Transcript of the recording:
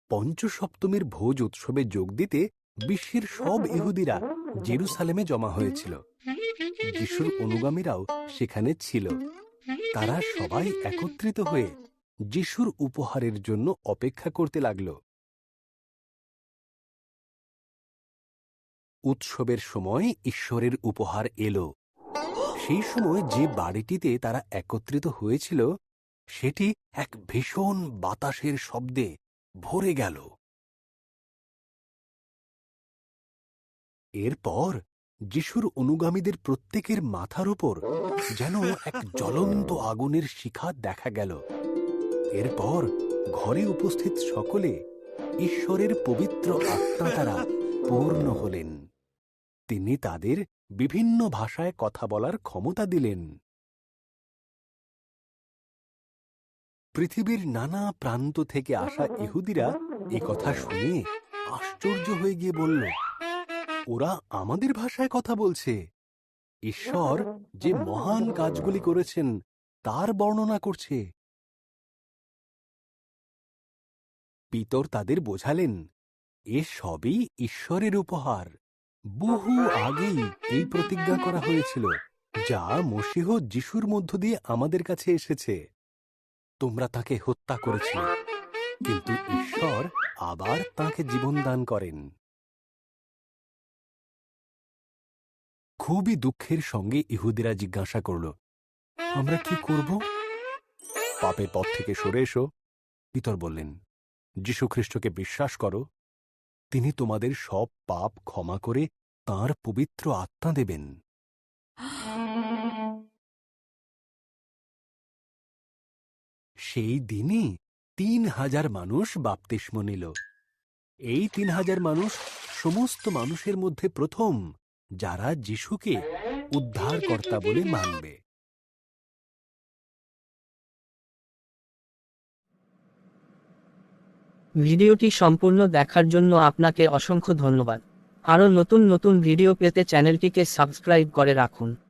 পঞ্চসপ্তমীর ভোজ উৎসবে যোগ দিতে বিশ্বের সব ইহুদিরা জেরুসালেমে জমা হয়েছিল। যিশুর অনুগামীরাও সেখানে ছিল। তারা সবাই একত্রিত হয়ে যিশুর উপহারের জন্য অপেক্ষা করতে লাগল। উৎসবের সময় ঈশ্বরের উপহার এলো। সেই সময় যে বাড়িটিতে তারা একত্রিত হয়েছিল সেটি এক ভীষণ বাতাসের শব্দে ভরে গেল। এরপর যিশুর অনুগামীদের প্রত্যেকের মাথার উপর যেন এক জ্বলন্ত আগুনের শিখা দেখা গেল। এরপর ঘরে উপস্থিত সকলে ঈশ্বরের পবিত্র আত্মা দ্বারা পূর্ণ হলেন। তিনি তাদের বিভিন্ন ভাষায় কথা বলার ক্ষমতা দিলেন। পৃথিবীর নানা প্রান্ত থেকে আসা ইহুদিরা একথা শুনে আশ্চর্য হয়ে গিয়ে বলল, ওরা আমাদের ভাষায় কথা বলছে। ঈশ্বর যে মহান কাজগুলি করেছেন তার বর্ণনা করছে। পিতর তাদের বোঝালেন, এ সবই ঈশ্বরের উপহার। বহু আগেই এই প্রতিজ্ঞা করা হয়েছিল, যা মশীহ যিশুর মধ্য দিয়ে আমাদের কাছে এসেছে। তোমরা তাকে হত্যা করেছিলে, কিন্তু ঈশ্বর আবার তাকে জীবন দান করেন। খুবই দুঃখের সঙ্গে ইহুদিরা জিজ্ঞাসা করল, আমরা কি করব? পাপের পথ থেকে সরে এসো। পিতর বললেন, যীশুখ্রিস্টকে বিশ্বাস করো। তিনি তোমাদের সব পাপ ক্ষমা করে তাঁর পবিত্র আত্মা দেবেন। সেই দিনই ৩,০০০ মানুষ বাপ্তিস্ম নিল। এই ৩,০০০ মানুষ সমস্ত মানুষের মধ্যে প্রথম যারা যিশুকে উদ্ধারকর্তা বলে মানবে। ভিডিওটি সম্পূর্ণ দেখার জন্য আপনাকে অসংখ্য ধন্যবাদ। আরও নতুন নতুন ভিডিও পেতে চ্যানেলটিকে সাবস্ক্রাইব করে রাখুন।